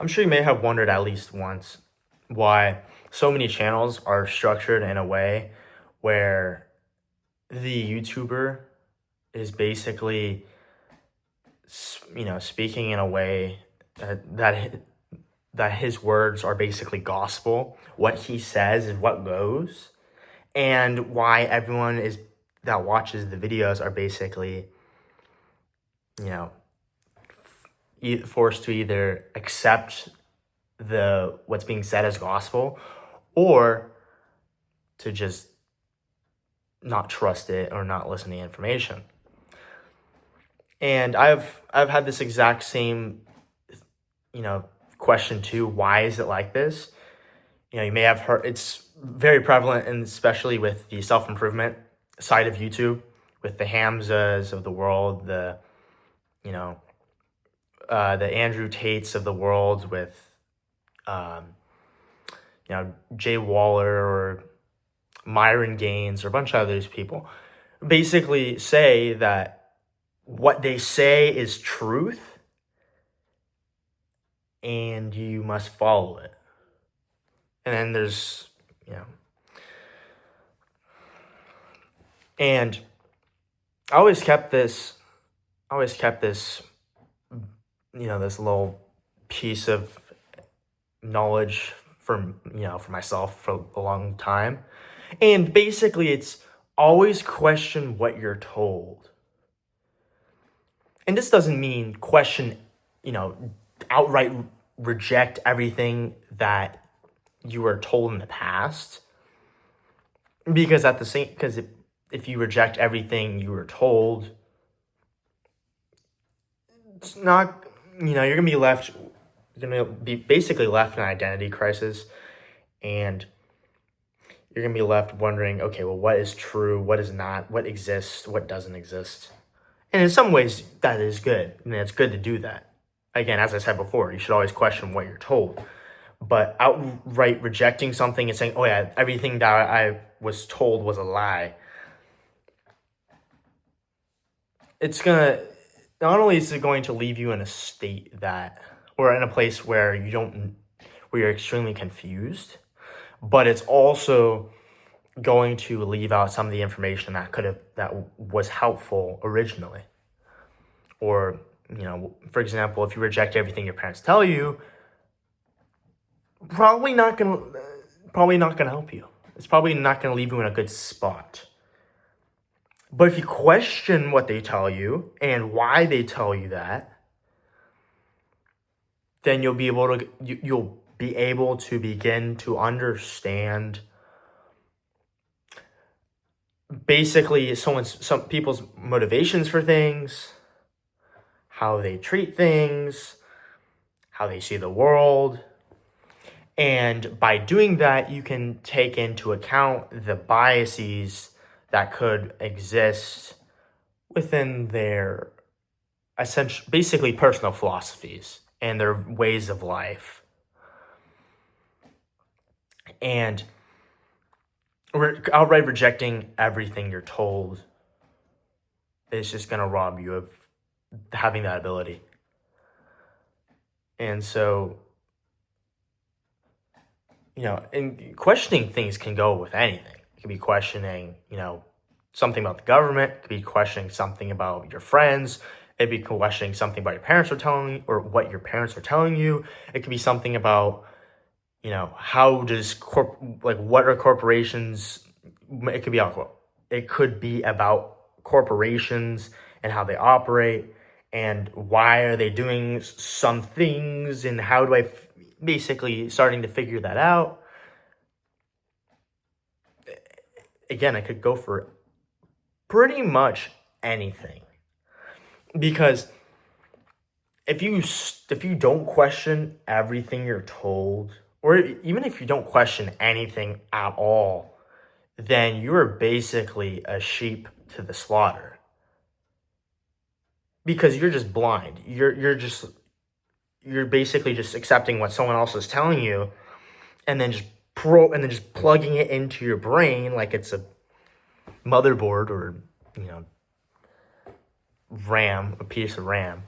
I'm sure you may have wondered at least once why so many channels are structured in a way where the YouTuber is basically, speaking in a way that his words are basically gospel. What he says is what goes, and why everyone is that watches the videos are basically, you know, forced to either accept the what's being said as gospel or to just not trust it or not listen to the information. And I've had this exact same, question too. Why is it like this? You may have heard it's very prevalent, and especially with the self-improvement side of YouTube, with the Hamzas of the world, you know, the Andrew Tates of the world, with, um, Jay Waller or Myron Gaines or a bunch of those people basically say that what they say is truth and you must follow it. And then there's, and I always kept this, this little piece of knowledge for myself for a long time. And basically it's always question what you're told. And this doesn't mean question, outright reject everything that you were told in the past. Because if you reject everything you were told, it's not, you're gonna be basically left in an identity crisis, and you're gonna be left wondering, okay, well, what is true, what is not, what exists, what doesn't exist. And in some ways, that is good. And it's good to do that. Again, as I said before, you should always question what you're told. But outright rejecting something and saying, oh yeah, everything that I was told was a lie, not only is it going to leave you in a state or in a place where you're extremely confused, but it's also going to leave out some of the information that was helpful originally. Or, for example, if you reject everything your parents tell you, probably not gonna help you. It's probably not gonna leave you in a good spot. But if you question what they tell you and why they tell you that, then you'll be able to begin to understand basically some people's motivations for things, how they treat things, how they see the world. And by doing that, you can take into account the biases that could exist within their basically personal philosophies and their ways of life. And outright rejecting everything you're told is just going to rob you of having that ability. And so, and questioning things can go with anything. It could be questioning, something about the government. It could be questioning something about your friends. It could be questioning something about your parents are telling you, or what your parents are telling you. It could be something about, how does what are corporations? It could be about corporations and how they operate, and why are they doing some things, and how do I basically starting to figure that out. Again, I could go for pretty much anything, because if you don't question everything you're told, or even if you don't question anything at all, then you're basically a sheep to the slaughter, because you're just blind. You're basically just accepting what someone else is telling you, and then just plugging it into your brain like it's a motherboard or a piece of RAM.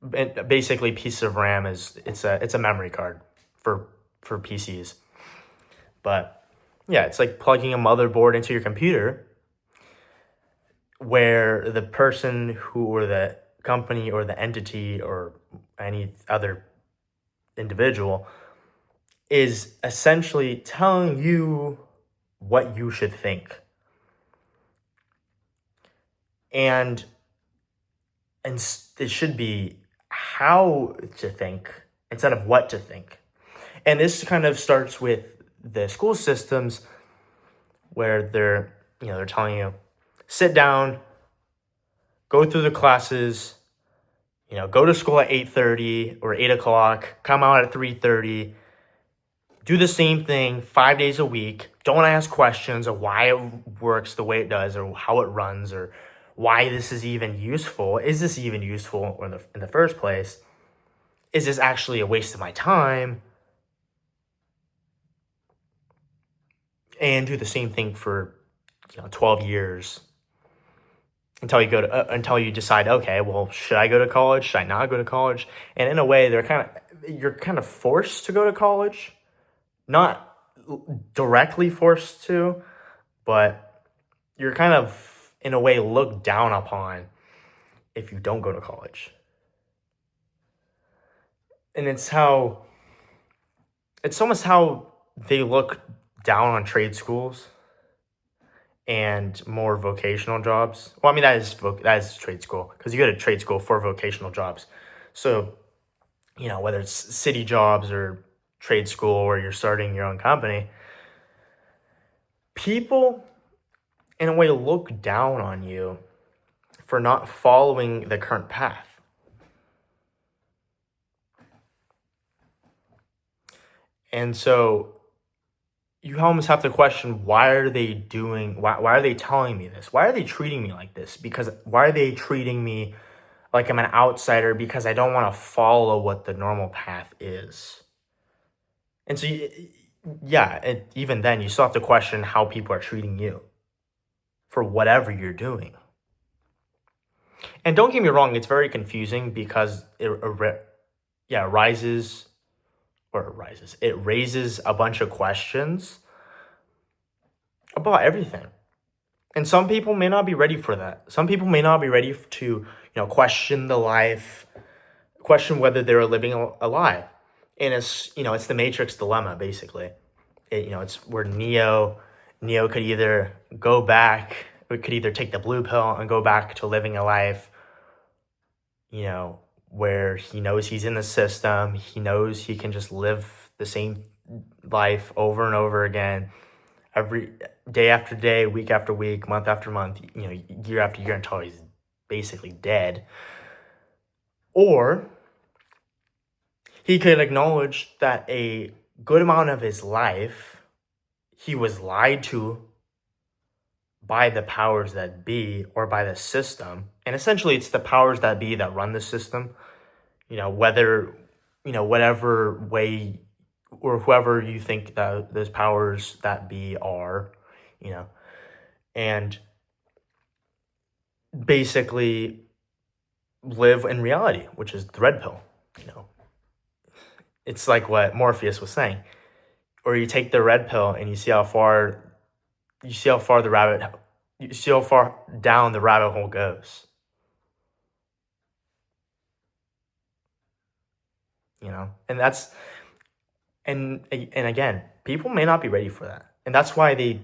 basically, piece of RAM is it's a memory card for PCs. But yeah, it's like plugging a motherboard into your computer, where the person who, or the company or the entity or any other individual, is essentially telling you what you should think. And it should be how to think instead of what to think. And this kind of starts with the school systems, where they're telling you, sit down, go through the classes, go to school at 8:30 or 8 o'clock, come out at 3:30, do the same thing 5 days a week. Don't ask questions of why it works the way it does, or how it runs, or why this is even useful. Is this even useful in the first place? Is this actually a waste of my time? And do the same thing for 12 years until you decide, okay, well, should I go to college? Should I not go to college? And in a way, you're kind of forced to go to college, not directly forced to, but you're kind of, in a way, looked down upon if you don't go to college. And it's almost how they look down on trade schools and more vocational jobs. Well, I mean, that is trade school, because you go to trade school for vocational jobs. So, whether it's city jobs or trade school, or you're starting your own company, people in a way look down on you for not following the current path. And so you almost have to question, why are they telling me this? Why are they treating me like this? Because why are they treating me like I'm an outsider because I don't want to follow what the normal path is? And so, even then, you still have to question how people are treating you for whatever you're doing. And don't get me wrong, it's very confusing, because it raises a bunch of questions about everything. And some people may not be ready for that. Some people may not be ready to, question the life, question whether they're living a lie. And it's the Matrix dilemma, basically. It's where Neo could either go back, or could either take the blue pill and go back to living a life, where he knows he's in the system. He knows he can just live the same life over and over again, every day after day, week after week, month after month, year after year, until he's basically dead. Or he could acknowledge that a good amount of his life, he was lied to by the powers that be, or by the system. And essentially, it's the powers that be that run the system. Whether, whatever way, or whoever you think that those powers that be are, and basically live in reality, which is the red pill. It's like what Morpheus was saying. Or you take the red pill and you see how far down the rabbit hole goes. And that's and again, people may not be ready for that. And that's why they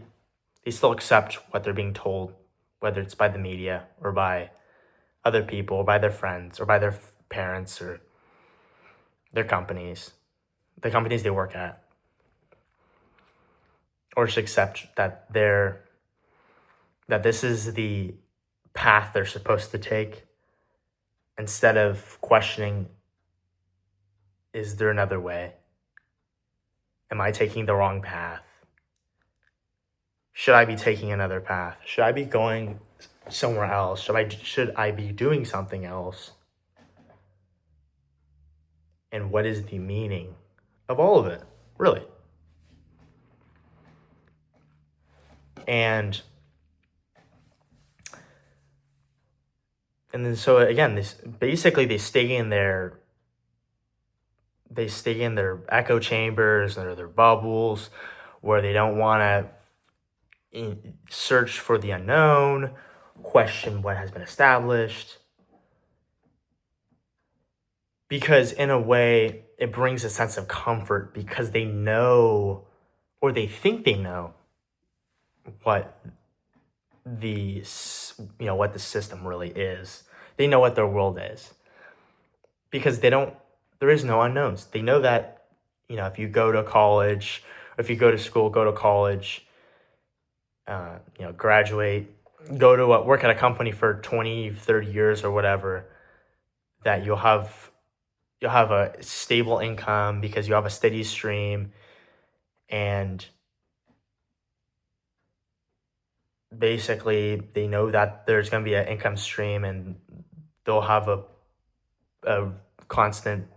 still accept what they're being told, whether it's by the media, or by other people, or by their friends, or by their parents, or their companies, the companies they work at, or just accept that this is the path they're supposed to take, instead of questioning, is there another way? Am I taking the wrong path? Should I be taking another path? Should I be going somewhere else? Should I be doing something else? And what is the meaning of all of it, really? And And then so again, this basically they stay in their echo chambers or their bubbles where they don't want to search for the unknown, question what has been established. Because in a way, it brings a sense of comfort because they know or they think they know what what the system really is. They know what their world is because there is no unknowns. They know that, if you go to college, or if you go to school, go to college, graduate, go to work at a company for 20, 30 years or whatever, that you'll have a stable income because you have a steady stream, and basically they know that there's going to be an income stream, and they'll have a constant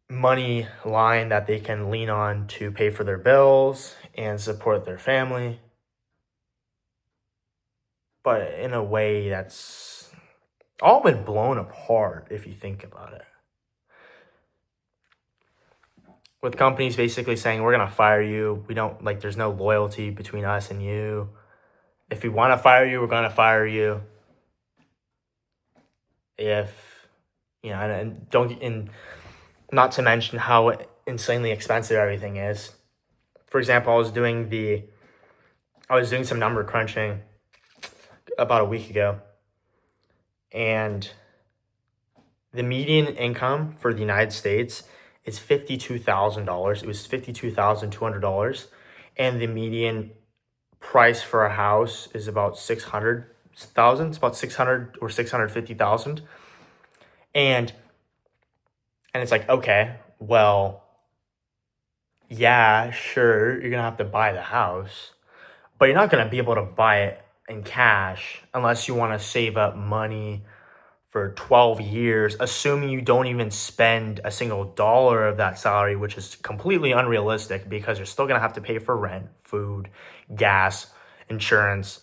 money line that they can lean on to pay for their bills and support their family. But in a way, that's all been blown apart if you think about it. With companies basically saying, we're going to fire you. We don't there's no loyalty between us and you. If we want to fire you, we're going to fire you. If, and not to mention how insanely expensive everything is. For example, I was doing some number crunching about a week ago, and the median income for the United States is $52,000. It was $52,200, and the median price for a house is about 600,000. It's about 600 or 650,000, and it's like, okay, well, yeah, sure, you're gonna have to buy the house, but you're not gonna be able to buy it in cash unless you want to save up money for 12 years, assuming you don't even spend a single dollar of that salary, which is completely unrealistic because you're still going to have to pay for rent, food, gas, insurance.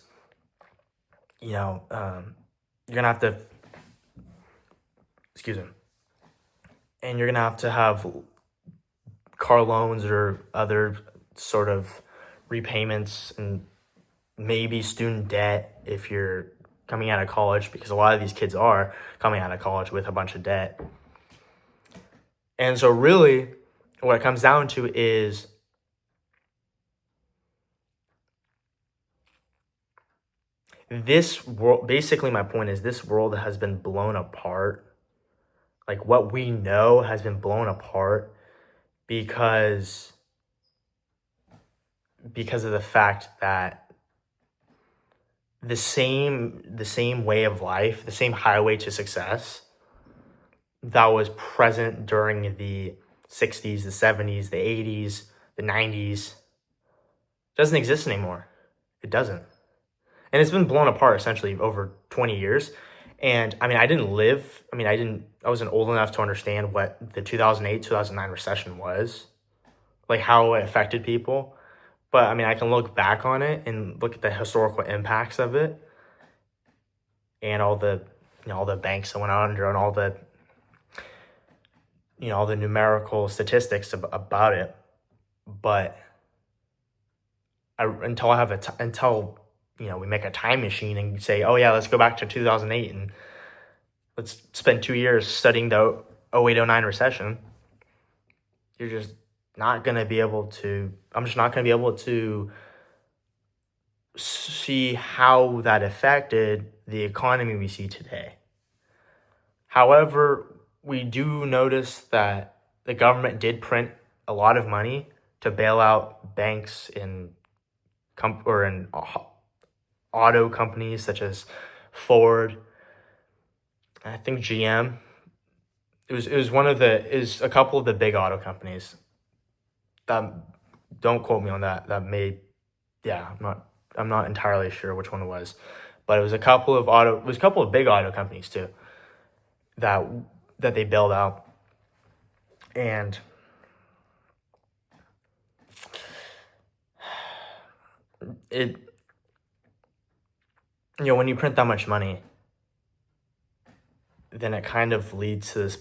You're going to have to, excuse me, and you're going to have car loans or other sort of repayments, and maybe student debt if you're coming out of college, because a lot of these kids are coming out of college with a bunch of debt. And so really what it comes down to is this world, basically my point is this world has been blown apart. Like, what we know has been blown apart because of the fact that the same way of life, the same highway to success that was present during the 60s, the 70s, the 80s, the 90s doesn't exist anymore. It doesn't. And it's been blown apart essentially over 20 years. And I wasn't old enough to understand what the 2008, 2009 recession was, like how it affected people. But I can look back on it and look at the historical impacts of it, and all the banks that went under, and all the numerical statistics about it. But until we make a time machine and say, oh yeah, let's go back to 2008 and let's spend 2 years studying the 08-09 recession, you're just not going to be able to, I'm just not going to be able to see how that affected the economy we see today. However, we do notice that the government did print a lot of money to bail out banks in auto companies such as Ford, I think GM. It was a couple of the big auto companies. Don't quote me on that. I'm not entirely sure which one it was, but it was a couple of big auto companies too that they bailed out. And when you print that much money, then it kind of leads to this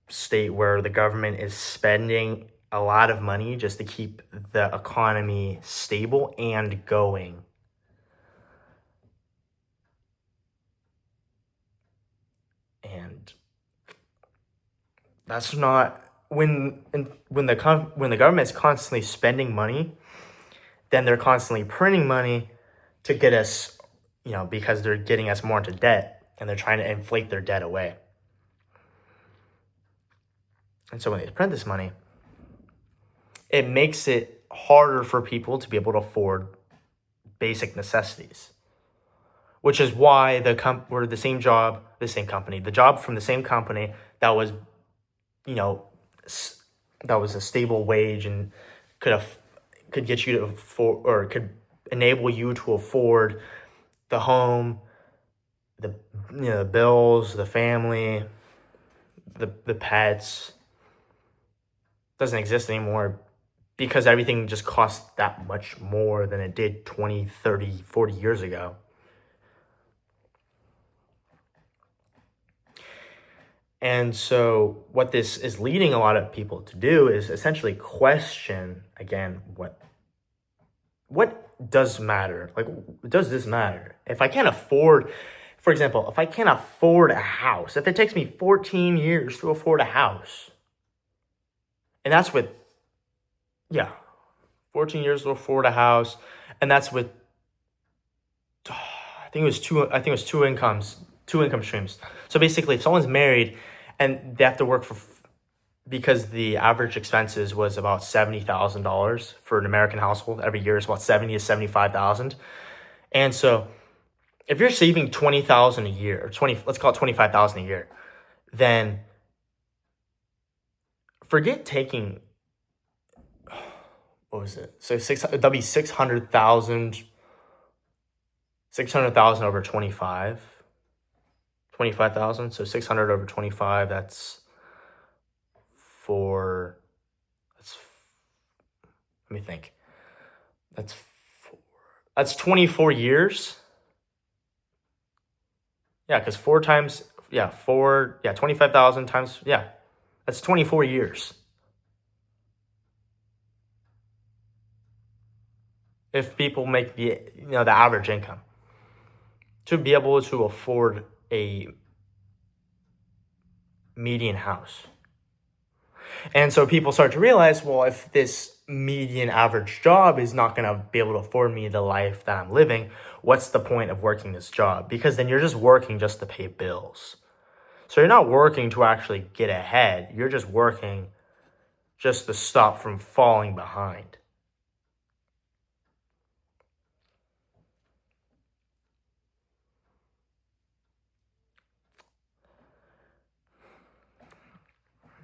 state where the government is spending a lot of money just to keep the economy stable and going. And that's not when the government is constantly spending money, then they're constantly printing money to get us, because they're getting us more into debt and they're trying to inflate their debt away. And so when they print this money, it makes it harder for people to be able to afford basic necessities, which is why the job from the same company that was, that was a stable wage and could get you to afford, or could enable you to afford the home, the bills, the family, the pets, doesn't exist anymore because everything just costs that much more than it did 20, 30, 40 years ago. And so what this is leading a lot of people to do is essentially question, again, what does matter? Like, does this matter? If I can't afford, for example, if I can't afford a house, if it takes me 14 years to afford a house, and that's with, 14 years to afford a house, and that's with, I think it was two income streams. So basically, if someone's married and they have to work because the average expenses was about $70,000 for an American household every year, is about 70 to 75,000. And so if you're saving 20,000 a year, or let's call it 25,000 a year, then forget taking, what was it? So that'd be 600,000 over 25,000. So 600 over 25, let me think. That's 24 years. Yeah, because 25,000 times, that's 24 years. If people make the average income to be able to afford a median house. And so people start to realize, well, if this median average job is not going to be able to afford me the life that I'm living, what's the point of working this job? Because then you're just working just to pay bills. So you're not working to actually get ahead. You're just working just to stop from falling behind.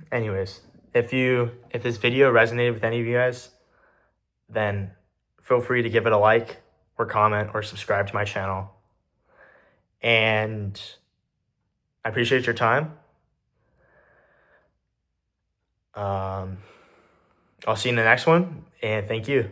Anyways, if this video resonated with any of you guys, then feel free to give it a like or comment or subscribe to my channel. And I appreciate your time. I'll see you in the next one, and thank you.